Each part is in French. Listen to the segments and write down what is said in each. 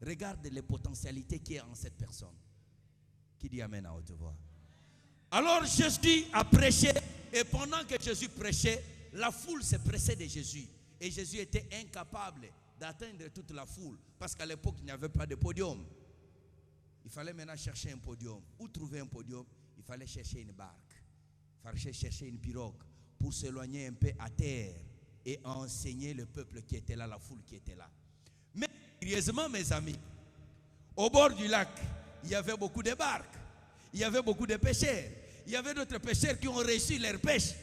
Regarde les potentialités qui est en cette personne. Qui dit amen à haute voix? Alors Jésus a prêché, et pendant que Jésus prêchait, la foule se pressait de Jésus. Et Jésus était incapable d'atteindre toute la foule, parce qu'à l'époque, il n'y avait pas de podium. Il fallait maintenant chercher un podium. Où trouver un podium? Il fallait chercher une barque. Il fallait chercher une pirogue pour s'éloigner un peu à terre et enseigner le peuple qui était là, la foule qui était là. Mais curieusement, mes amis, au bord du lac, il y avait beaucoup de barques. Il y avait beaucoup de pêcheurs. Il y avait d'autres pêcheurs qui ont réussi leur pêche.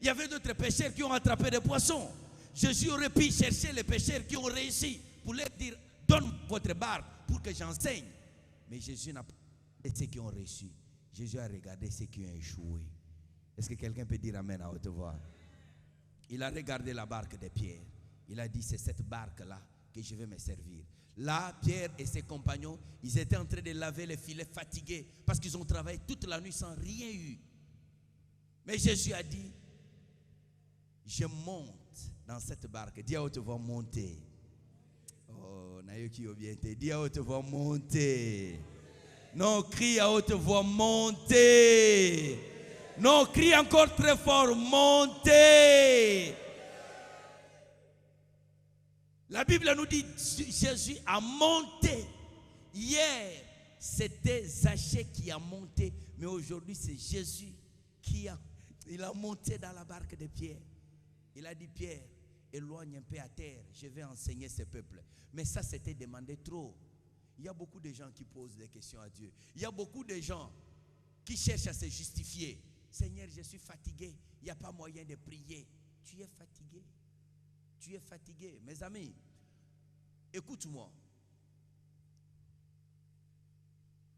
Il y avait d'autres pêcheurs qui ont attrapé des poissons. Jésus aurait pu chercher les pêcheurs qui ont réussi pour leur dire, donne votre barque pour que j'enseigne. Mais Jésus n'a pas regardé ceux qui ont réussi. Jésus a regardé ceux qui ont échoué. Est-ce que quelqu'un peut dire amen à haute voix? Il a regardé la barque de Pierre. Il a dit, c'est cette barque-là que je vais me servir. Là, Pierre et ses compagnons, ils étaient en train de laver les filets fatigués parce qu'ils ont travaillé toute la nuit sans rien eu. Mais Jésus a dit, je monte dans cette barque. Dis à haute voix, monter. Oh, Nayoki Obiente, dis à haute voix, monter. Non, crie à haute voix, monter. Non, crie encore très fort, monter. La Bible nous dit Jésus a monté. Hier, c'était Zachée qui a monté, mais aujourd'hui c'est Jésus qui a monté dans la barque de Pierre. Il a dit, Pierre, éloigne un peu à terre, je vais enseigner ce peuple. Mais ça, c'était demandé trop. Il y a beaucoup de gens qui posent des questions à Dieu. Il y a beaucoup de gens qui cherchent à se justifier. Seigneur, je suis fatigué, il n'y a pas moyen de prier. Tu es fatigué. Tu es fatigué. Mes amis, écoute-moi.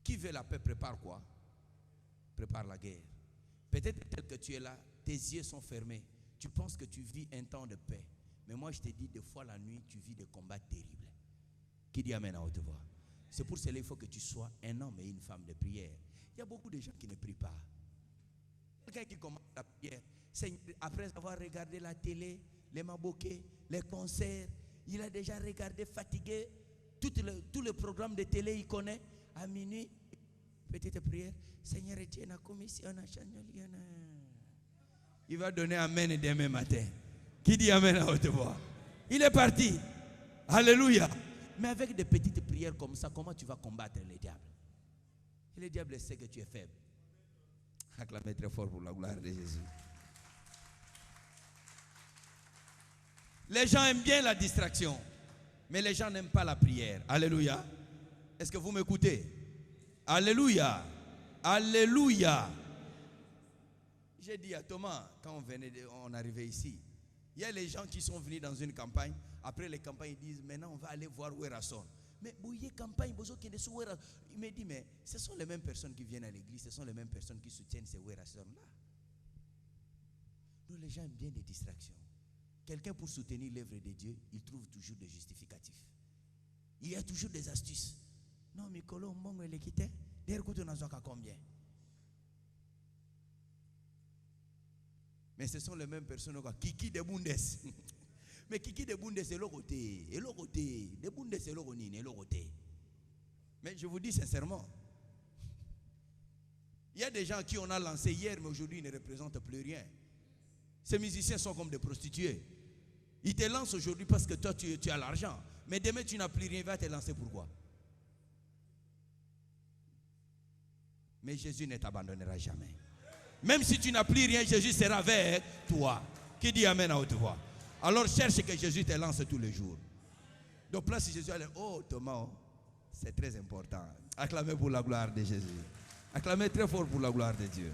Qui veut la paix prépare quoi? Prépare la guerre. Peut-être que tu es là, tes yeux sont fermés. Tu penses que tu vis un temps de paix. Mais moi je te dis, des fois la nuit, tu vis des combats terribles. Qui dit amen à haute voix? C'est pour cela qu'il faut que tu sois un homme et une femme de prière. Il y a beaucoup de gens qui ne prient pas. Quelqu'un qui commence la prière, après avoir regardé la télé, les maboquets, les concerts, il a déjà regardé, fatigué, tous les programmes de télé, il connaît. À minuit, petite prière, Seigneur, Dieu na commission na chaneliana. Il va donner amen demain matin. Qui dit amen à haute voix? Il est parti. Alléluia. Mais avec des petites prières comme ça, comment tu vas combattre les diables? Et le diable sait que tu es faible. Acclamez très fort pour la gloire de Jésus. Les gens aiment bien la distraction, mais les gens n'aiment pas la prière. Alléluia. Est-ce que vous m'écoutez? Alléluia. Alléluia. J'ai dit à Thomas, quand on arrivait ici, il y a les gens qui sont venus dans une campagne. Après les campagnes, ils disent, maintenant on va aller voir Werason. Mais bouillé campagne, il me dit, mais ce sont les mêmes personnes qui viennent à l'église, ce sont les mêmes personnes qui soutiennent ces Werason-là. Nous, les gens aiment bien des distractions. Quelqu'un pour soutenir l'œuvre de Dieu, il trouve toujours des justificatifs. Il y a toujours des astuces. Non, Mikolo, Mbongo, il est quitté. D'ailleurs, on a combien? Mais ce sont les mêmes personnes qui de Bundes. Mais Kiki de Bundes c'est l'autre côté. Et l'autre côté. De Bundes c'est l'autre côté. Mais je vous dis sincèrement, il y a des gens qui on a lancé hier, mais aujourd'hui ils ne représentent plus rien. Ces musiciens sont comme des prostituées. Ils te lancent aujourd'hui parce que toi tu as l'argent. Mais demain tu n'as plus rien, il va te lancer pourquoi? Mais Jésus ne t'abandonnera jamais. Même si tu n'as plus rien, Jésus sera avec toi. Qui dit amen à haute voix? Alors cherche que Jésus te lance tous les jours. Donc là, si Jésus allait, oh Thomas, c'est très important. Acclamez pour la gloire de Jésus. Acclamez très fort pour la gloire de Dieu.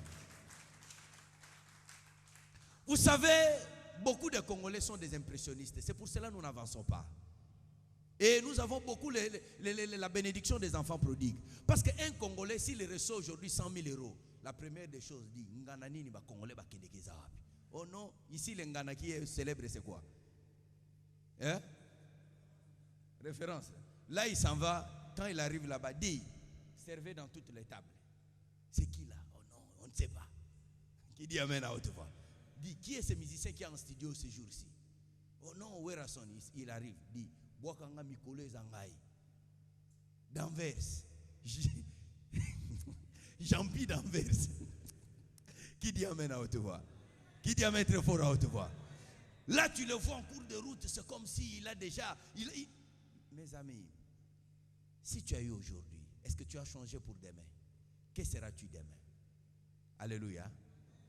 Vous savez, beaucoup de Congolais sont des impressionnistes. C'est pour cela que nous n'avançons pas. Et nous avons beaucoup la bénédiction des enfants prodigues. Parce qu'un Congolais, s'il reçoit aujourd'hui 100 000 euros, la première des choses dit, Nganani ni ba Congolais ba Kenegeza. Oh non, ici le Ngana qui est célèbre, c'est quoi? Hein? Référence. Là, il s'en va, quand il arrive là-bas, dit, servez dans toutes les tables. C'est qui là? Oh non, on ne sait pas. Qui dit amen à haute voix? Dit, qui est ce musicien qui est en studio ce jour-ci? Oh non, Werason, il arrive, dit, Boakanga Mikolo Zangai. d'Anvers. Jean-Pi d'Anvers. Qui dit amen à haute voix? Qui dit amen très fort à haute voix? Là, tu le vois en cours de route, c'est comme s'il a déjà... Mes amis, si tu as eu aujourd'hui, est-ce que tu as changé pour demain? Que seras-tu demain? Alléluia.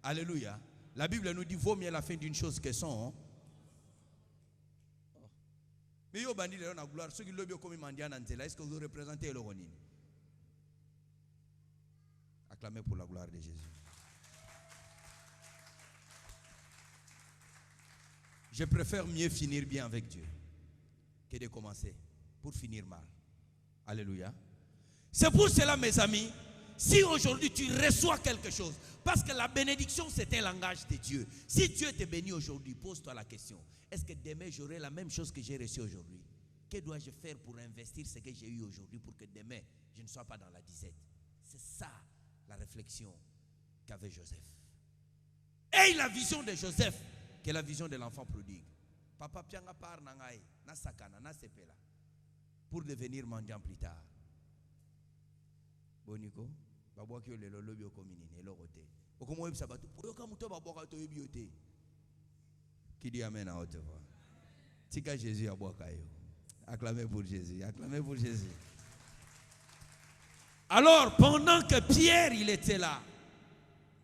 Alléluia. La Bible nous dit, vaut mieux la fin d'une chose que son. Mais yo bandi le na gloire, ceux qui l'ont comme mandian antela, est-ce que vous représentez le ronin? Acclamez pour la gloire de Jésus. Je préfère mieux finir bien avec Dieu que de commencer pour finir mal. Alléluia. C'est pour cela, mes amis, si aujourd'hui tu reçois quelque chose, parce que la bénédiction c'est un langage de Dieu. Si Dieu te bénit aujourd'hui, pose-toi la question: est-ce que demain j'aurai la même chose que j'ai reçu aujourd'hui? Que dois-je faire pour investir ce que j'ai eu aujourd'hui pour que demain je ne sois pas dans la disette? C'est ça la réflexion qu'avait Joseph. Et la vision de Joseph, qui est la vision de l'enfant prodigue. Papa pianga par nangai, na sakana, na sepela, pour devenir mendiant plus tard. Boniko, babwa ki le lolo bio komini ne lorote. Okomo yeb sabatu, oyoka muto babwa to yebiote. Qui dit amen à haute voix? Tika Jésus a boire kayo. Acclamez pour Jésus, acclamez pour Jésus. Alors, pendant que Pierre il était là,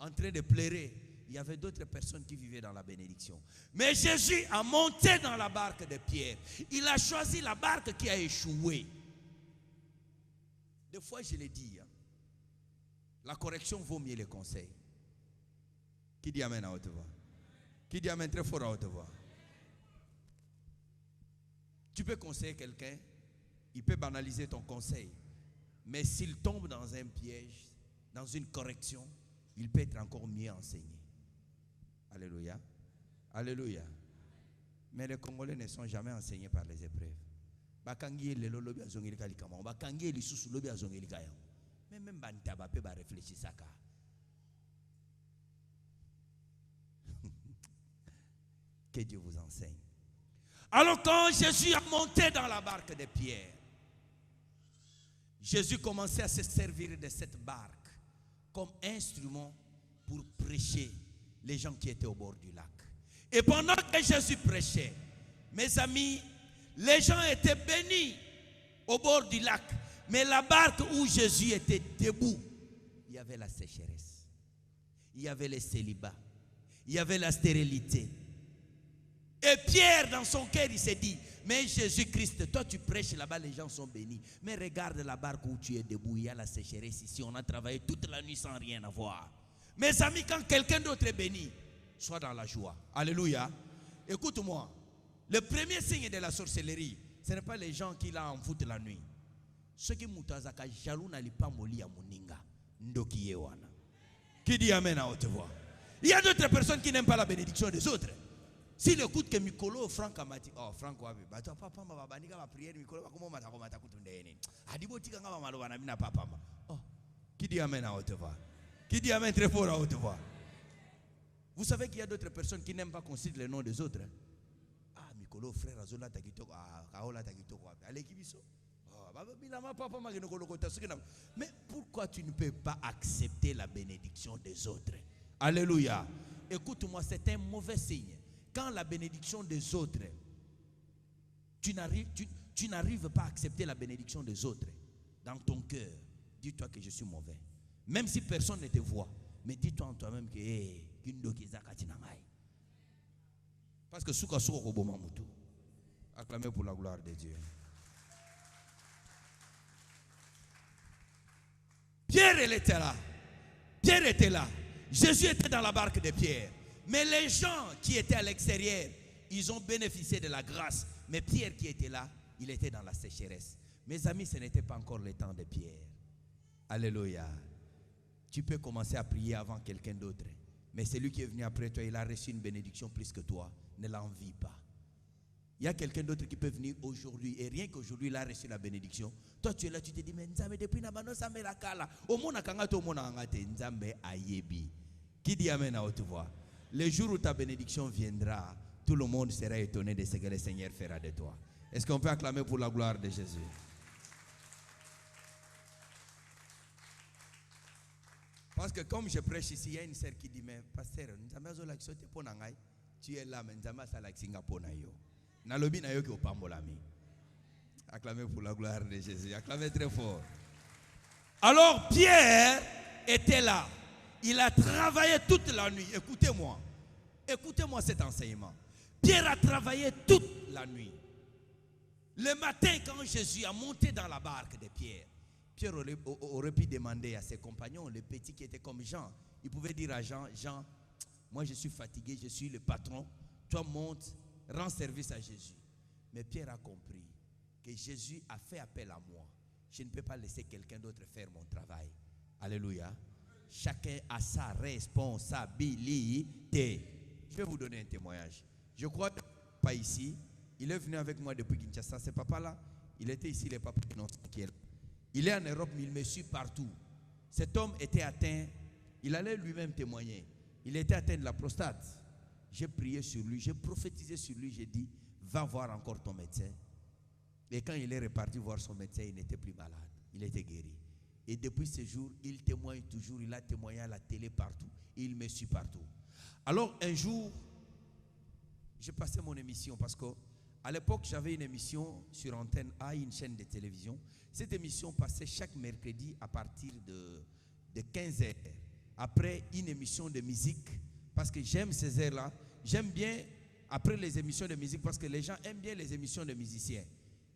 en train de pleurer, il y avait d'autres personnes qui vivaient dans la bénédiction. Mais Jésus a monté dans la barque de Pierre. Il a choisi la barque qui a échoué. Des fois, je l'ai dit, hein, la correction vaut mieux les conseils. Qui dit amen à haute voix? Qui dit amen très fort à haute voix? Tu peux conseiller quelqu'un, il peut banaliser ton conseil. Mais s'il tombe dans un piège, dans une correction, il peut être encore mieux enseigné. Alléluia. Alléluia. Mais les Congolais ne sont jamais enseignés par les épreuves. Mais même Bantaba peut réfléchir ça. Que Dieu vous enseigne. Alors quand Jésus a monté dans la barque de Pierre, Jésus commençait à se servir de cette barque comme instrument pour prêcher les gens qui étaient au bord du lac. Et pendant que Jésus prêchait, mes amis, les gens étaient bénis au bord du lac. Mais la barque où Jésus était debout, il y avait la sécheresse, il y avait le célibat, il y avait la stérilité. Et Pierre, dans son cœur, il s'est dit: mais Jésus-Christ, toi tu prêches là-bas, les gens sont bénis. Mais regarde la barque où tu es debout, il y a la sécheresse ici. On a travaillé toute la nuit sans rien avoir. Mes amis, quand quelqu'un d'autre est béni, sois dans la joie. Alléluia. Écoute-moi, le premier signe de la sorcellerie, ce n'est pas les gens qui la en foutent la nuit. Ceux qui moutazaka jaloux n'allent pas moli à moninga. Ndoki yewana. Qui dit amen à haute voix? Il y a d'autres personnes qui n'aiment pas la bénédiction des autres. S'il écoute que Mikolo, Franck a dit: oh, Franck, papa, ma banika va prier, Mikolo, comment m'a kutunde. Adibo tika nga malo wana mina papa. Oh, qui dit amen à haute voix? Qui dit amen très fort à haute voix? Vous savez qu'il y a d'autres personnes qui n'aiment pas qu'on cite le nom des autres. Ah, Mikolo, frère, Azola Takito, Kaola Takito, allez, Kibiso. Mais pourquoi tu ne peux pas accepter la bénédiction des autres? Alléluia. Écoute-moi, c'est un mauvais signe. Quand la bénédiction des autres, tu n'arrives pas à accepter la bénédiction des autres, dans ton cœur, dis-toi que je suis mauvais. Même si personne ne te voit, mais dis-toi en toi-même que parce que souka souka koboma mutu. Acclamez pour la gloire de Dieu. Pierre, elle était là. Pierre était là. Jésus était dans la barque de Pierre. Mais les gens qui étaient à l'extérieur, ils ont bénéficié de la grâce. Mais Pierre qui était là, il était dans la sécheresse. Mes amis, ce n'était pas encore le temps de Pierre. Alléluia. Tu peux commencer à prier avant quelqu'un d'autre. Mais celui qui est venu après toi, il a reçu une bénédiction plus que toi. Ne l'envie pas. Il y a quelqu'un d'autre qui peut venir aujourd'hui. Et rien qu'aujourd'hui, il a reçu la bénédiction. Toi, tu es là, tu te dis: mais Nzambe, depuis Nabano, ça me la kala. Au monde, au monde, Nzambe ayebi. Qui dit amen à haute voix? Le jour où ta bénédiction viendra, tout le monde sera étonné de ce que le Seigneur fera de toi. Est-ce qu'on peut acclamer pour la gloire de Jésus? Parce que comme je prêche ici, il y a une sœur qui dit, mais pasteur, tu es là, mais ça la Singapour. Nalobi na yo ki opambolami. Acclamez pour la gloire de Jésus. Acclamez très fort. Alors Pierre était là. Il a travaillé toute la nuit. Écoutez-moi. Écoutez-moi cet enseignement. Pierre a travaillé toute la nuit. Le matin, quand Jésus a monté dans la barque de Pierre, Pierre aurait pu demander à ses compagnons, les petits qui étaient comme Jean, il pouvait dire à Jean, Jean, moi je suis fatigué, je suis le patron, toi monte, rends service à Jésus. Mais Pierre a compris que Jésus a fait appel à moi. Je ne peux pas laisser quelqu'un d'autre faire mon travail. Alléluia. Chacun a sa responsabilité. Je vais vous donner un témoignage. Je crois que pas ici. Il est venu avec moi depuis Kinshasa. Ce papa-là, il était ici, le papa qui est là. Il est en Europe, mais il me suit partout. Cet homme était atteint, il allait lui-même témoigner. Il était atteint de la prostate. J'ai prié sur lui, j'ai prophétisé sur lui, j'ai dit, va voir encore ton médecin. Et quand il est reparti voir son médecin, il n'était plus malade. Il était guéri. Et depuis ce jour, il témoigne toujours. Il a témoigné à la télé partout. Il me suit partout. Alors un jour, j'ai passé mon émission parce qu'à l'époque, j'avais une émission sur Antenne A, une chaîne de télévision. Cette émission passait chaque mercredi à partir de 15h. Après une émission de musique, parce que j'aime ces heures-là. J'aime bien après les émissions de musique parce que les gens aiment bien les émissions de musiciens.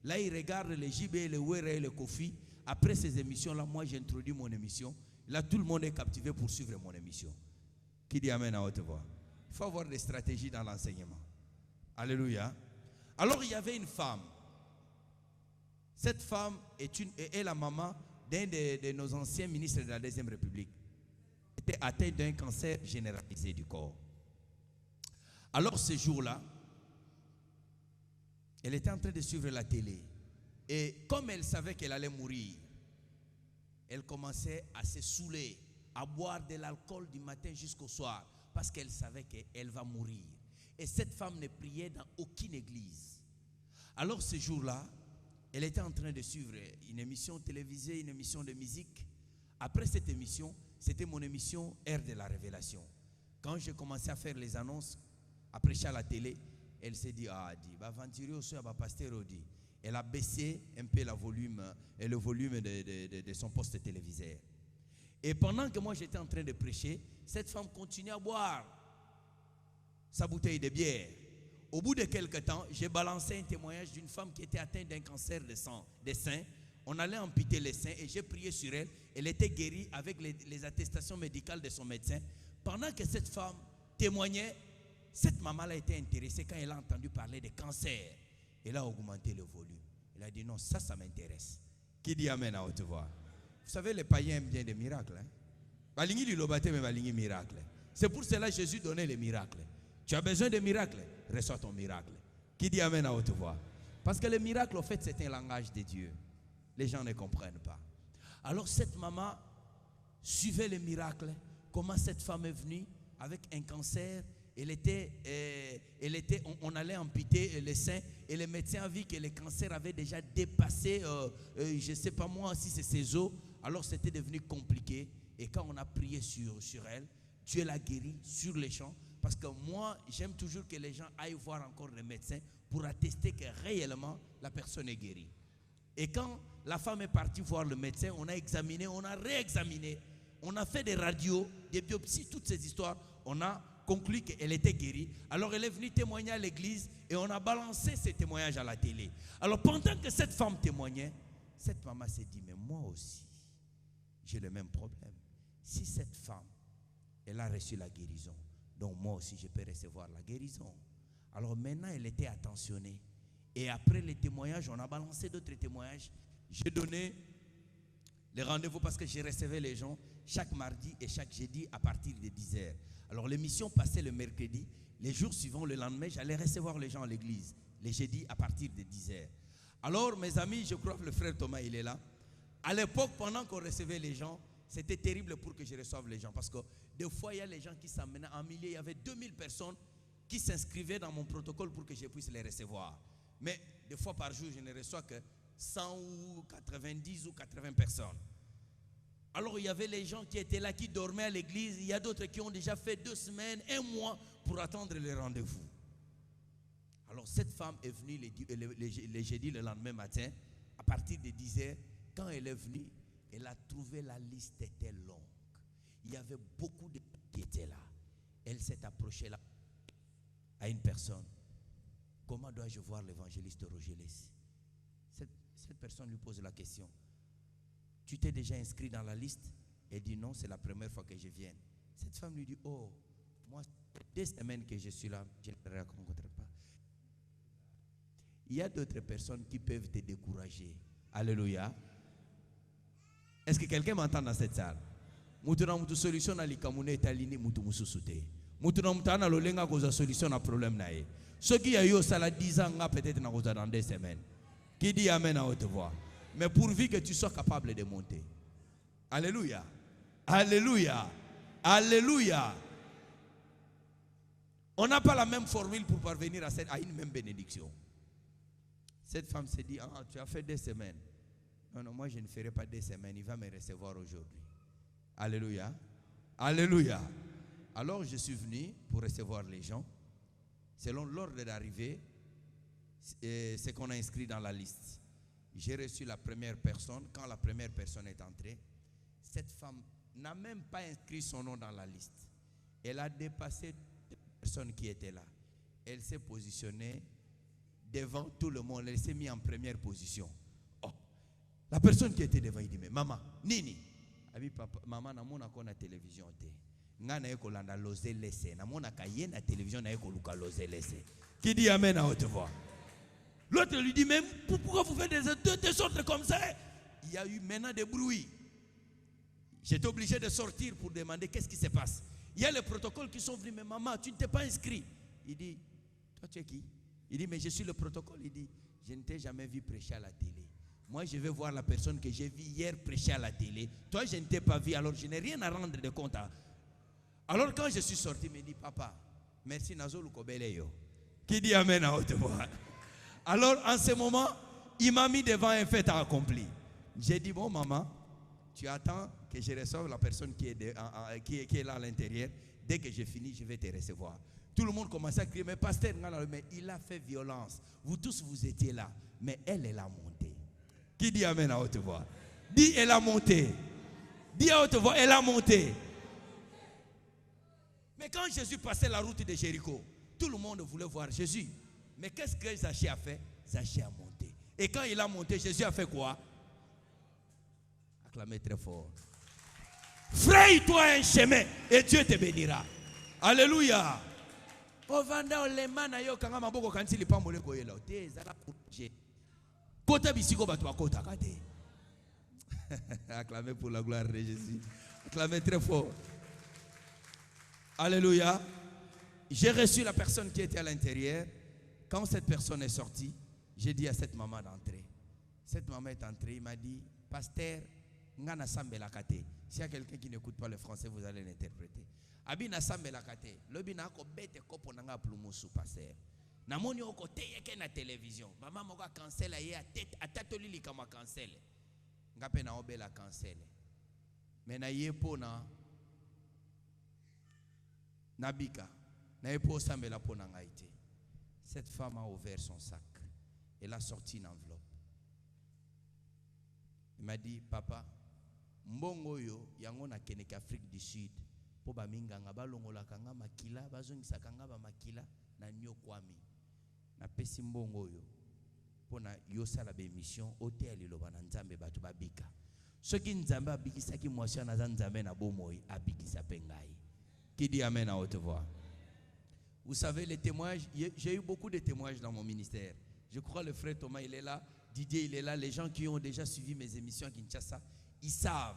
Là, ils regardent les JB, les Were, les Kofi. Après ces émissions-là, moi, j'introduis mon émission. Là, tout le monde est captivé pour suivre mon émission. Qui dit Amen à haute voix? Il faut avoir des stratégies dans l'enseignement. Alléluia. Alors, il y avait une femme. Cette femme est la maman d'un de nos anciens ministres de la Deuxième République. Elle était atteinte d'un cancer généralisé du corps. Alors, ce jour-là, elle était en train de suivre la télé. Et comme elle savait qu'elle allait mourir, elle commençait à se saouler, à boire de l'alcool du matin jusqu'au soir, parce qu'elle savait qu'elle va mourir. Et cette femme ne priait dans aucune église. Alors ce jour-là, elle était en train de suivre une émission télévisée, une émission de musique. Après cette émission, c'était mon émission Air de la Révélation. Quand j'ai commencé à faire les annonces, à prêcher à la télé, elle s'est dit, elle a baissé un peu le volume de son poste téléviseur. Et pendant que moi j'étais en train de prêcher, cette femme continuait à boire sa bouteille de bière. Au bout de quelques temps, j'ai balancé un témoignage d'une femme qui était atteinte d'un cancer des seins. On allait amputer les seins et j'ai prié sur elle. Elle était guérie avec les attestations médicales de son médecin. Pendant que cette femme témoignait, cette maman-là était intéressée quand elle a entendu parler de cancer. Elle a augmenté le volume. Elle a dit non, ça m'intéresse. Qui dit amen à haute voix? Vous savez, les païens aiment bien des miracles. C'est pour cela que Jésus donnait les miracles. Tu as besoin de miracles, reçois ton miracle. Qui dit amen à haute voix? Parce que le miracle, en fait, c'est un langage de Dieu. Les gens ne comprennent pas. Alors cette maman suivait le miracle. Comment cette femme est venue avec un cancer? On allait amputer les seins et le médecin a vu que le cancer avait déjà dépassé, je ne sais pas moi si c'est ses os. Alors c'était devenu compliqué. Et quand on a prié sur elle, Dieu l'a guérie sur les champs. Parce que moi, j'aime toujours que les gens aillent voir encore le médecin pour attester que réellement la personne est guérie. Et quand la femme est partie voir le médecin, on a examiné, on a réexaminé, on a fait des radios, des biopsies, toutes ces histoires. On a conclu qu'elle était guérie. Alors elle est venue témoigner à l'église et on a balancé ces témoignages à la télé. Alors pendant que cette femme témoignait, cette maman s'est dit, mais moi aussi, j'ai le même problème. Si cette femme, elle a reçu la guérison, donc moi aussi je peux recevoir la guérison. Alors maintenant elle était attentionnée. Et après les témoignages, on a balancé d'autres témoignages. J'ai donné les rendez-vous parce que je recevais les gens chaque mardi et chaque jeudi à partir de 10h. Alors l'émission passait le mercredi. Les jours suivants, le lendemain, j'allais recevoir les gens à l'église. Les jeudis à partir de 10h. Alors mes amis, je crois que le frère Thomas, il est là. À l'époque, pendant qu'on recevait les gens, c'était terrible pour que je reçoive les gens. Parce que des fois, il y a les gens qui s'amenaient en milliers. Il y avait 2000 personnes qui s'inscrivaient dans mon protocole pour que je puisse les recevoir. Mais des fois par jour, je ne reçois que 100 ou 90 ou 80 personnes. Alors il y avait les gens qui étaient là, qui dormaient à l'église. Il y a d'autres qui ont déjà fait 2 semaines, 1 mois pour attendre les rendez-vous. Alors cette femme est venue les jeudis le lendemain matin, à partir de 10h. Quand elle est venue, elle a trouvé la liste était longue. Il y avait beaucoup de gens qui étaient là. Elle s'est approchée là à une personne. Comment dois-je voir l'évangéliste Roger Lessy? Cette personne lui pose la question. Tu t'es déjà inscrit dans la liste? Elle dit non, c'est la première fois que je viens. Cette femme lui dit, oh, moi, 2 semaines que je suis là, je ne la rencontre pas. Il y a d'autres personnes qui peuvent te décourager. Alléluia. Est-ce que quelqu'un m'entend dans cette salle? Mutuna mutu solution na likamune etalini mutu mususute. Mutuna mutana lolenga koza solution na problème na ye. Ceux qui a eu ça la 10 ans peut-être na koza dans 2 semaines. Qui dit amen à haute voix? Mais pourvu que tu sois capable de monter. Alléluia. Alléluia. Alléluia. On n'a pas la même formule pour parvenir à une même bénédiction. Cette femme s'est dit, ah, tu as fait 2 semaines. Non, non, moi je ne ferai pas 2 semaines. Il va me recevoir aujourd'hui. Alléluia. Alléluia. Alors je suis venu pour recevoir les gens. Selon l'ordre d'arrivée, c'est qu'on a inscrit dans la liste. J'ai reçu la première personne. Quand la première personne est entrée, cette femme n'a même pas inscrit son nom dans la liste. Elle a dépassé les personnes qui étaient là. Elle s'est positionnée devant tout le monde. Elle s'est mise en première position. Oh. La personne qui était devant, il dit, mais maman, nini? Abi papa, maman, na mona ko na télévision te. Nga na eko landa loze lese. Na mona kaye na télévision na eko luka loze lese. Qui dit amen à haute voix? L'autre lui dit, mais pourquoi vous faites de sortes comme ça? Il y a eu maintenant des bruits. J'étais obligé de sortir pour demander qu'est-ce qui se passe. Il y a les protocoles qui sont venus, mais maman, tu ne t'es pas inscrit. Il dit, toi tu es qui? Il dit, mais je suis le protocole. Il dit, je ne t'ai jamais vu prêcher à la télé. Moi, je vais voir la personne que j'ai vue hier prêcher à la télé. Toi, je ne t'ai pas vu, alors je n'ai rien à rendre de compte. Alors, quand je suis sorti, il me dit, papa, merci Nazo Lukobeleyo. Qui dit amen à haute voix? Alors, en ce moment, il m'a mis devant un fait accompli. J'ai dit, bon, maman, tu attends que je reçoive la personne qui est là à l'intérieur. Dès que j'ai fini, je vais te recevoir. Tout le monde commençait à crier, mais pasteur, mais il a fait violence. Vous tous, vous étiez là. Mais elle a monté. Qui dit amen à haute voix? Dis, elle a monté. Dis à haute voix, elle a monté. Mais quand Jésus passait la route de Jéricho, tout le monde voulait voir Jésus. Mais qu'est-ce que Zachée a fait? Zachée a monté. Et quand il a monté, Jésus a fait quoi? Acclamez très fort. Fraye-toi un chemin et Dieu te bénira. Alléluia. Acclamez pour la gloire de Jésus. Acclamez très fort. Alléluia. J'ai reçu la personne qui était à l'intérieur. Quand cette personne est sortie, j'ai dit à cette maman d'entrer. Cette maman est entrée, il m'a dit, pasteur, ngana sambela kate. S'il y a quelqu'un qui n'écoute pas le français, vous allez l'interpréter. Abina sambela kate. Lobina ko bete kopo nanga plumusu pasteur. Namoni oko teyeke na télévision. Maman moka cancel aye atatoli likama cancel. Ngape na obela cancel. Mais na yepo na nabika. Na yepo sambela po nanga ite. Cette femme a ouvert son sac. Elle a sorti une enveloppe. Il m'a dit, papa, mbongo yo yango na keneka Afrique du Sud. Po ba minganga balongola kanga makila, bazongisa kanga ba makila na nyokwami. Na pesi mbongo yo. Po na yosala be mission hotel liloba na nzambe batu babika. Soki nzambe abikisa ki mwasi na nzambe na bomoi abikisa pengai. Qui dit amen à haute voix? Vous savez, les témoignages, j'ai eu beaucoup de témoignages dans mon ministère. Je crois le frère Thomas, il est là, Didier, il est là. Les gens qui ont déjà suivi mes émissions à Kinshasa, ils savent.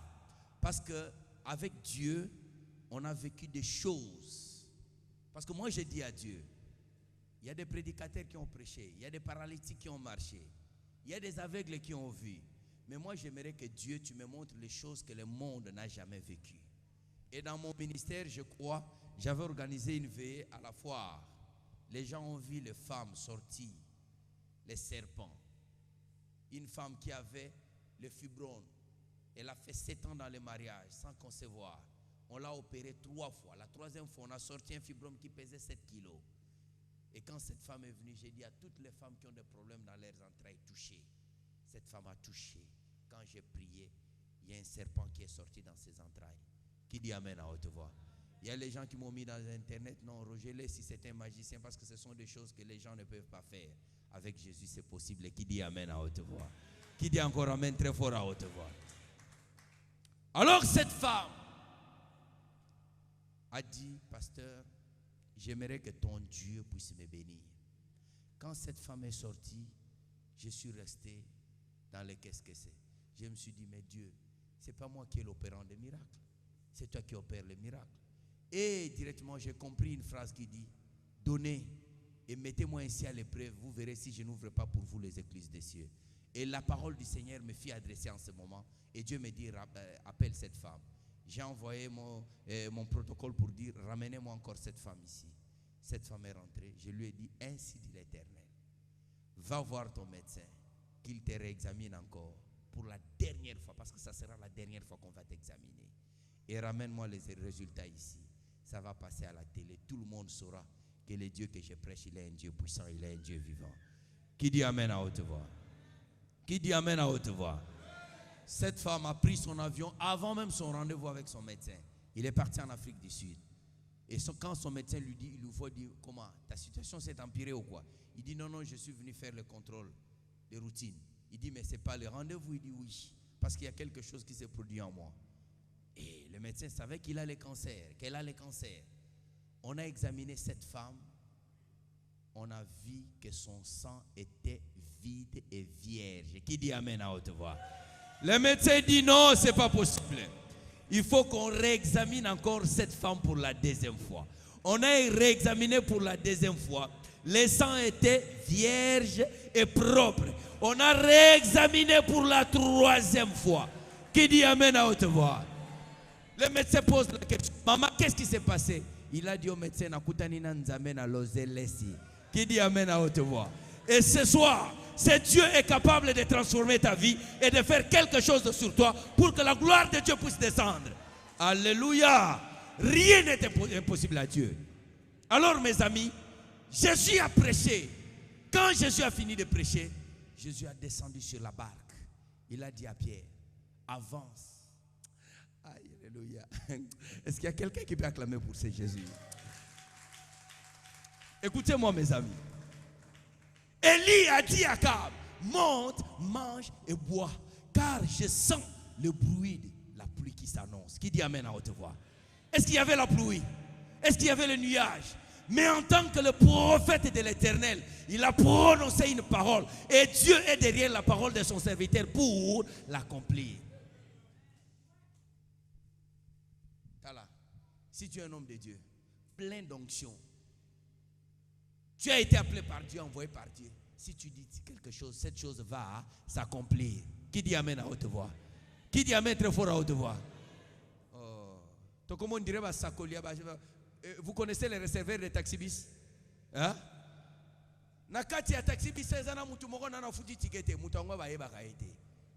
Parce qu'avec Dieu, on a vécu des choses. Parce que moi, j'ai dit à Dieu, il y a des prédicateurs qui ont prêché, il y a des paralytiques qui ont marché, il y a des aveugles qui ont vu. Mais moi, j'aimerais que Dieu, tu me montres les choses que le monde n'a jamais vécues. Et dans mon ministère, je crois, j'avais organisé une veillée à la foire. Les gens ont vu les femmes sortir, les serpents. Une femme qui avait le fibrome, Elle a fait 7 ans dans le mariage sans concevoir. On l'a opérée 3 fois. La 3e fois, on a sorti un fibrome qui pesait 7 kilos. Et quand cette femme est venue, j'ai dit à toutes les femmes qui ont des problèmes dans leurs entrailles, touchez. Cette femme a touché. Quand j'ai prié, il y a un serpent qui est sorti dans ses entrailles. Qui dit amen à haute voix? Il y a les gens qui m'ont mis dans Internet, non, Roger, si c'est un magicien, parce que ce sont des choses que les gens ne peuvent pas faire. Avec Jésus, c'est possible. Et qui dit amen à haute voix? Qui dit encore amen très fort à haute voix? Alors cette femme a dit, pasteur, j'aimerais que ton Dieu puisse me bénir. Quand cette femme est sortie, je suis resté dans le qu'est-ce que c'est. Je me suis dit, mais Dieu, ce n'est pas moi qui est l'opérant des miracles. C'est toi qui opères les miracles. Et directement, j'ai compris une phrase qui dit, donnez et mettez-moi ainsi à l'épreuve. Vous verrez si je n'ouvre pas pour vous les écluses des cieux. Et la parole du Seigneur me fit adresser en ce moment. Et Dieu me dit, appelle cette femme. J'ai envoyé mon protocole pour dire, ramenez-moi encore cette femme ici. Cette femme est rentrée. Je lui ai dit, ainsi dit l'Éternel. Va voir ton médecin, qu'il te réexamine encore pour la dernière fois, parce que ça sera la dernière fois qu'on va t'examiner. Et ramène-moi les résultats ici. Ça va passer à la télé. Tout le monde saura que le Dieu que je prêche, il est un Dieu puissant, il est un Dieu vivant. Qui dit amen à haute voix? Qui dit amen à haute voix? Cette femme a pris son avion avant même son rendez-vous avec son médecin. Il est parti en Afrique du Sud. Et quand son médecin lui dit, il lui faut dire, comment, ta situation s'est empirée ou quoi? Il dit, non, non, je suis venu faire le contrôle de routine. Il dit, mais ce n'est pas le rendez-vous. Il dit, oui, parce qu'il y a quelque chose qui s'est produit en moi. Et le médecin savait qu'il a le cancer, qu'elle a le cancer. On a examiné cette femme. On a vu que son sang était vide et vierge. Qui dit amen à haute voix? Le médecin dit, non, ce n'est pas possible. Il faut qu'on réexamine encore cette femme pour la 2e fois. On a réexaminé pour la 2e fois. Le sang était vierge et propre. On a réexaminé pour la 3e fois. Qui dit amen à haute voix? Le médecin pose la question. Maman, qu'est-ce qui s'est passé? Il a dit au médecin, qui dit amen à haute voix? Et ce soir, ce Dieu est capable de transformer ta vie et de faire quelque chose sur toi pour que la gloire de Dieu puisse descendre. Alléluia. Rien n'est impossible à Dieu. Alors mes amis, Jésus a prêché. Quand Jésus a fini de prêcher, Jésus a descendu sur la barque. Il a dit à Pierre, avance. Alléluia. Est-ce qu'il y a quelqu'un qui peut acclamer pour ce Jésus? Écoutez-moi mes amis. Élie a dit à Akab, monte, mange et bois, car je sens le bruit de la pluie qui s'annonce. Qui dit amen à haute voix? Est-ce qu'il y avait la pluie? Est-ce qu'il y avait le nuage? Mais en tant que le prophète de l'Éternel, il a prononcé une parole. Et Dieu est derrière la parole de son serviteur pour l'accomplir. Tala, si tu es un homme de Dieu, plein d'onction, tu as été appelé par Dieu, envoyé par Dieu. Si tu dis quelque chose, cette chose va s'accomplir. Qui dit amen à haute voix? Qui dit amen très fort à haute voix? Comment on dirait vous connaissez les receveurs de taxibis? Hein? Nakati ya taxibis ezana mutu moko na futi tikete mutu ngo ba yeba kaete.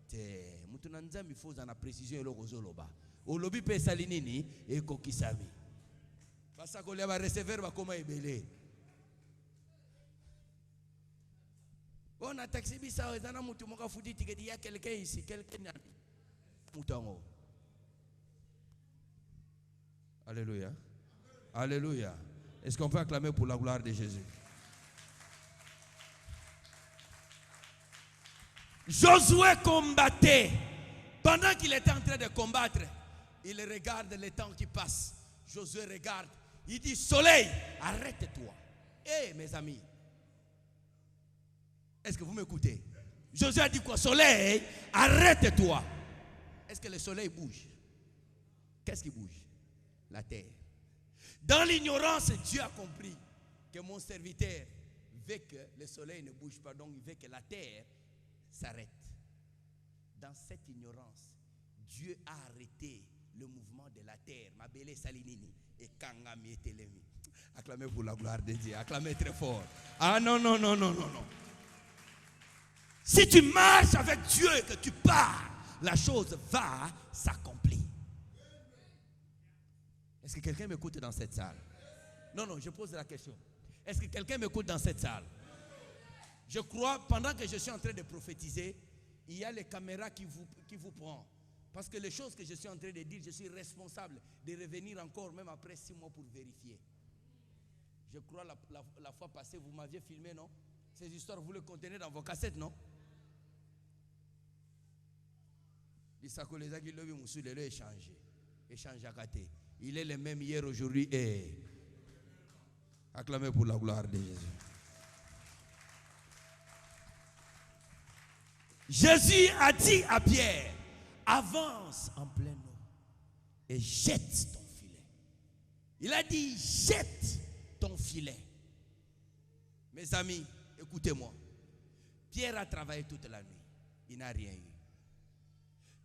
Te mutu na nzambi foza na précision eloko zoloba. Olobi pe salinini e kokisami. Basakolia ba receveur ba koma ebele. On a taxibis ezana mutu moko futi tikete, il y a quelqu'un ici, quelqu'un mutu ngo. Alléluia. Alléluia. Est-ce qu'on peut acclamer pour la gloire de Jésus? Josué combattait. Pendant qu'il était en train de combattre, il regarde le temps qui passe. Josué regarde. Il dit, soleil, arrête-toi. Eh, mes amis. Est-ce que vous m'écoutez? Josué a dit quoi? Soleil, arrête-toi. Est-ce que le soleil bouge? Qu'est-ce qui bouge? La terre. Dans l'ignorance, Dieu a compris que mon serviteur veut que le soleil ne bouge pas, donc il veut que la terre s'arrête. Dans cette ignorance, Dieu a arrêté le mouvement de la terre. Mabele Salinini et Kangami et Telemi. Acclamez pour la gloire de Dieu. Acclamez très fort. Ah non, non. Si tu marches avec Dieu et que tu pars, la chose va s'accomplir. Est-ce que quelqu'un m'écoute dans cette salle? Non, je pose la question. Est-ce que quelqu'un m'écoute dans cette salle? Je crois, pendant que je suis en train de prophétiser, il y a les caméras qui vous prennent. Parce que les choses que je suis en train de dire, je suis responsable de revenir encore, même après 6 mois, pour vérifier. Je crois la fois passée, vous m'aviez filmé, non? Ces histoires, vous les contenez dans vos cassettes, non? Il est le même hier, aujourd'hui et acclamez pour la gloire de Jésus. Jésus a dit à Pierre, avance en pleine eau et jette ton filet. Il a dit, jette ton filet. Mes amis, écoutez-moi. Pierre a travaillé toute la nuit. Il n'a rien eu.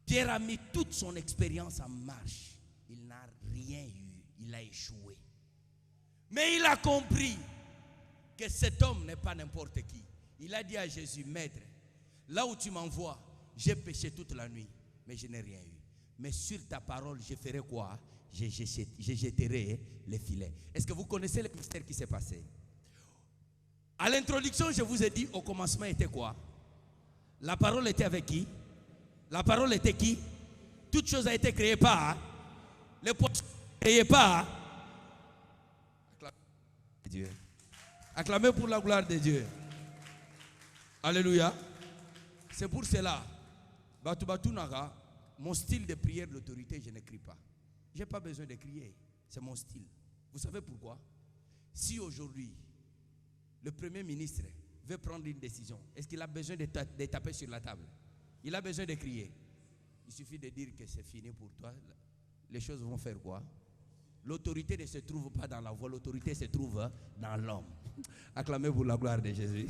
Pierre a mis toute son expérience en marche. Il n'a rien eu. Il a échoué. Mais il a compris que cet homme n'est pas n'importe qui. Il a dit à Jésus, Maître, là où tu m'envoies, j'ai péché toute la nuit, mais je n'ai rien eu. Mais sur ta parole, je ferai quoi? Je jetterai les filets. Est-ce que vous connaissez le mystère qui s'est passé? À l'introduction, je vous ai dit, au commencement était quoi? La parole était avec qui? La parole était qui? Toute chose a été créée par les poissons créés par Dieu. Acclamez pour la gloire de Dieu. Alléluia. C'est pour cela, mon style de prière d'autorité, je n'écris pas. Je n'ai pas besoin de crier. C'est mon style. Vous savez pourquoi? Si aujourd'hui, le Premier ministre veut prendre une décision, est-ce qu'il a besoin de taper sur la table? Il a besoin de crier. Il suffit de dire que c'est fini pour toi. Les choses vont faire quoi? L'autorité ne se trouve pas dans la voix, l'autorité se trouve dans l'homme. Acclamez pour la gloire de Jésus.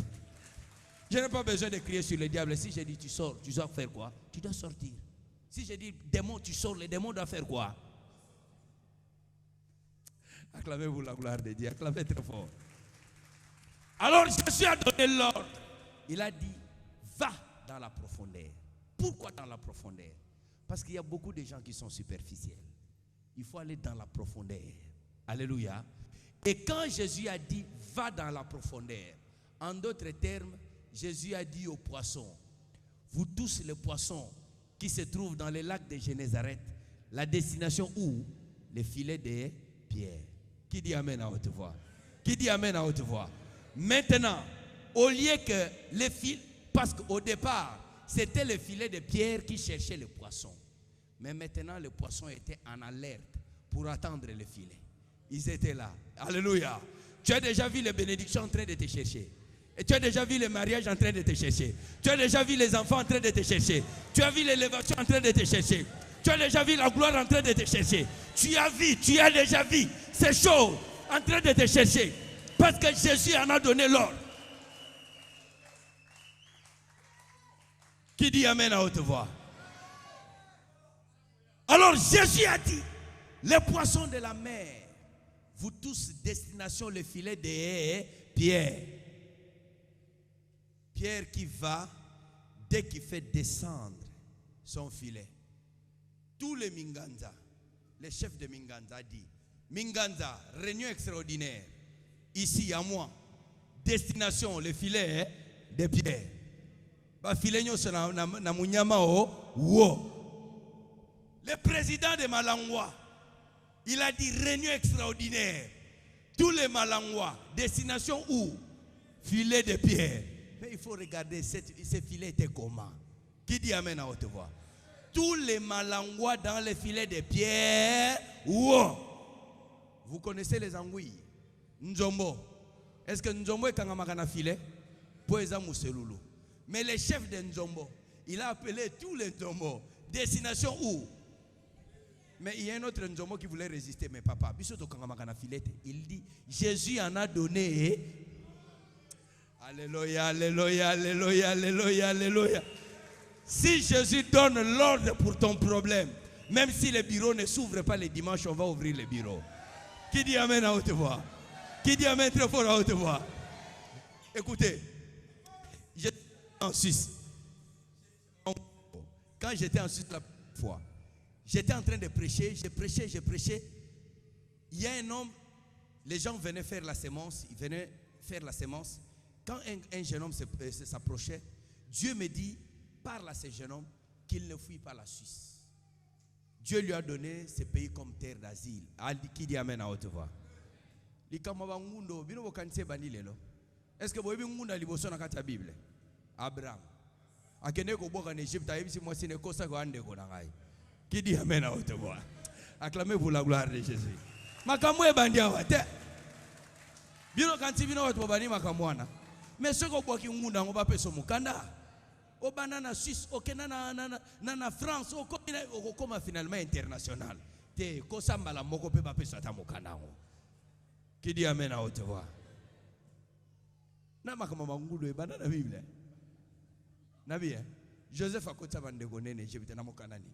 Je n'ai pas besoin de crier sur le diable. Si je dis tu sors, tu dois faire quoi? Tu dois sortir. Si je dis démon, tu sors, les démons doivent faire quoi? Acclamez pour la gloire de Dieu. Acclamez très fort. Alors Jésus a donné l'ordre. Il a dit, va dans la profondeur. Pourquoi dans la profondeur? Parce qu'il y a beaucoup de gens qui sont superficiels. Il faut aller dans la profondeur. Alléluia. Et quand Jésus a dit, va dans la profondeur, en d'autres termes, Jésus a dit aux poissons, vous tous les poissons qui se trouvent dans les lacs de Génézareth, la destination où? Les filets de pierre. Qui dit amen à haute voix? Qui dit amen à haute voix? Maintenant, au lieu que les filets, parce qu'au départ, c'était les filets de pierre qui cherchaient les poissons. Mais maintenant, les poissons étaient en alerte pour attendre les filets. Ils étaient là. Alléluia. Tu as déjà vu les bénédictions en train de te chercher. Et tu as déjà vu les mariages en train de te chercher. Tu as déjà vu les enfants en train de te chercher. Tu as vu l'élévation en train de te chercher. Tu as déjà vu la gloire en train de te chercher. Tu as déjà vu ces choses en train de te chercher. Parce que Jésus en a donné l'ordre. Qui dit amen à haute voix? Alors Jésus a dit, les poissons de la mer, vous tous destination le filet de pierre. Pierre qui va, dès qu'il fait descendre son filet. Tous les Minganza, les chefs de Minganza dit, Minganza, réunion extraordinaire, ici à moi, destination le filet de pierre. Le président de Malangwa, il a dit réunion extraordinaire. Tous les Malangwa, destination où? Filet de pierre. Mais il faut regarder, ces filets étaient comment? Qui dit amen à haute voix? Tous les Malangwa dans les filets de pierre. Wow. Vous connaissez les anguilles? Nzombo. Est-ce que Nzombo est kangamakana filet? Poeza Mousseloulou. Mais le chef de Nzombo, il a appelé tous les Nzombo. Destination où? Mais il y a un autre Nzombo qui voulait résister. Mais papa, il dit, Jésus en a donné. Alléluia, alléluia, alléluia, alléluia, alléluia. Si Jésus donne l'ordre pour ton problème, même si les bureaux ne s'ouvrent pas les dimanches, on va ouvrir les bureaux. Qui dit amen à haute voix? Qui dit amen très fort à haute voix? Écoutez, je suis en Suisse. Quand j'étais en Suisse la première fois, j'étais en train de prêcher, je prêchais. Il y a un homme, les gens venaient faire la sémence, Quand un jeune homme s'approchait, Dieu me dit, parle à ce jeune homme qu'il ne fuit pas la Suisse. Dieu lui a donné ce pays comme terre d'asile. Qui dit amen à haute voix? Est-ce que vous avez vu la Bible? Abraham. Qui dit amen à haute voix? Acclamez pour la gloire de Jésus. Makamwe bandia wate. Bino kanti bino watu bani makamwana. Mais ce qu'on voit qui ngunda on va peso mukanda. Au banana Suisse, au Canada, na France, au comme finalement international. Te kosamba la moko pe ba peso ata mukanda. Qui dit amen à haute voix? Na makamama ngudo e banana Bible. Nabi Joseph akota bandeko nene Égypte na mukanda ni.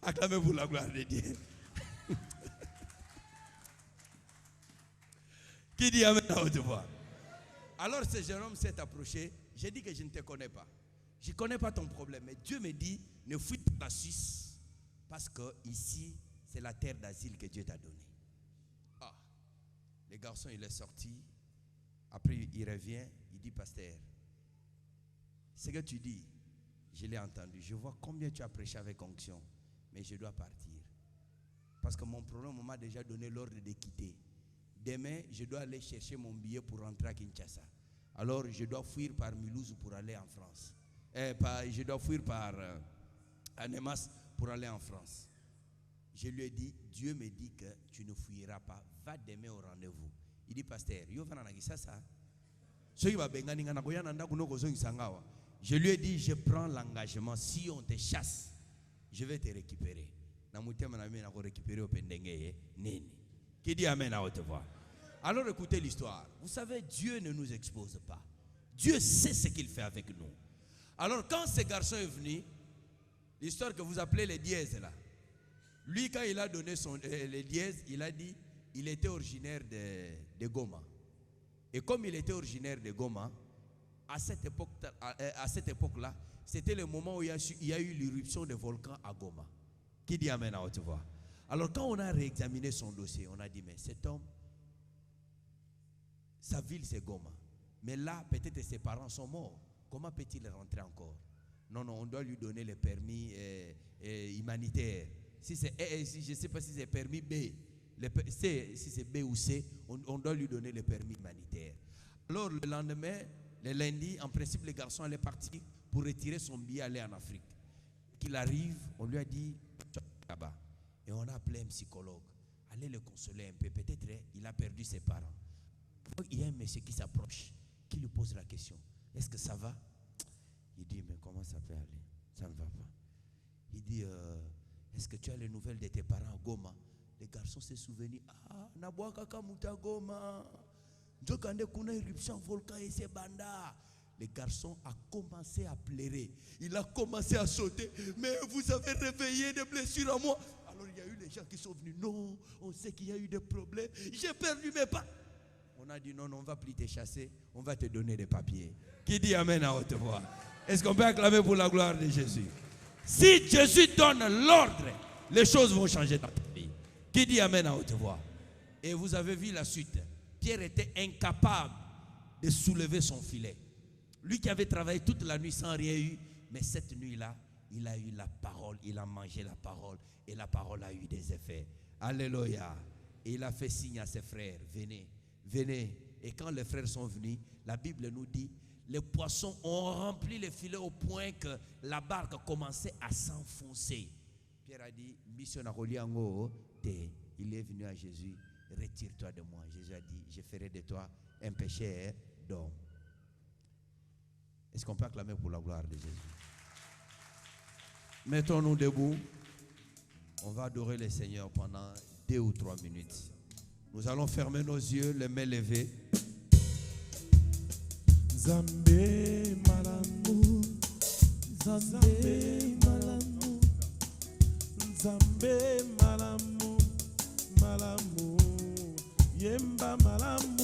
Acclamez-vous la gloire de Dieu. Qui dit amen à haute voix? Alors ce jeune homme s'est approché. J'ai dit que je ne te connais pas. Je ne connais pas ton problème. Mais Dieu me dit, ne fuis pas la Suisse. Parce que ici, c'est la terre d'asile que Dieu t'a donnée. Ah, le garçon, il est sorti. Après, il revient. Il dit, pasteur, ce que tu dis, je l'ai entendu. Je vois combien tu as prêché avec onction. Mais je dois partir. Parce que mon problème, on m'a déjà donné l'ordre de quitter. Demain, je dois aller chercher mon billet pour rentrer à Kinshasa. Alors, je dois fuir par Mulhouse pour aller en France. Je dois fuir par Annemasse pour aller en France. Je lui ai dit, Dieu me dit que tu ne fuiras pas. Va demain au rendez-vous. Il dit, pasteur, je lui ai dit, je prends l'engagement. Si on te chasse, je vais te récupérer. Qui dit amen à haute voix? Alors écoutez l'histoire. Vous savez, Dieu ne nous expose pas. Dieu sait ce qu'il fait avec nous. Alors quand ce garçon est venu, l'histoire que vous appelez les dièses là, lui quand il a donné les dièses, il a dit, il était originaire de Goma. Et comme il était originaire de Goma, à cette époque-là, c'était le moment où il y a eu l'éruption des volcans à Goma. Qui dit amen à haute voix? Alors quand on a réexaminé son dossier, on a dit, mais cet homme, sa ville c'est Goma. Mais là, peut-être ses parents sont morts. Comment peut-il rentrer encore? Non, on doit lui donner le permis humanitaire. Si je ne sais pas si c'est permis B, si c'est B ou C, on doit lui donner le permis humanitaire. Alors le lendemain, le lundi, en principe, le garçon allait partir pour retirer son billet, aller en Afrique. Qu'il arrive, on lui a dit, là-bas. Et on a appelé un psychologue. Allez le consoler un peu. Peut-être il a perdu ses parents. Il y a un monsieur qui s'approche, qui lui pose la question. Est-ce que ça va? Il dit, mais comment ça peut aller? Ça ne va pas. Il dit, est-ce que tu as les nouvelles de tes parents à Goma? Le garçon s'est souvenu. Ah, Naboaka Kamuta Goma. Njokande kuna éruption volcan et c'est banda. Le garçon a commencé à pleurer. Il a commencé à sauter. Mais vous avez réveillé des blessures à moi. Alors il y a eu les gens qui sont venus. Non, on sait qu'il y a eu des problèmes. J'ai perdu mes pas. On a dit non, on ne va plus te chasser. On va te donner des papiers. Qui dit amen à haute voix? Est-ce qu'on peut acclamer pour la gloire de Jésus? Si Jésus donne l'ordre, les choses vont changer dans ta vie. Qui dit amen à haute voix? Et vous avez vu la suite. Pierre était incapable de soulever son filet. Lui qui avait travaillé toute la nuit sans rien eu, mais cette nuit-là, il a eu la parole, il a mangé la parole et la parole a eu des effets. Alléluia. Et il a fait signe à ses frères, venez, venez. Et quand les frères sont venus, la Bible nous dit, les poissons ont rempli les filets au point que la barque commençait à s'enfoncer. Pierre a dit, mission il est venu à Jésus, retire-toi de moi. Jésus a dit, je ferai de toi un pécheur d'homme. Est-ce qu'on peut acclamer pour la gloire de Jésus? Mettons-nous debout. On va adorer le Seigneur pendant 2 ou 3 minutes. Nous allons fermer nos yeux, les mains levées. Zambé malamu, Zambé malamu, Zambé malamu, malamu, Yemba malamu.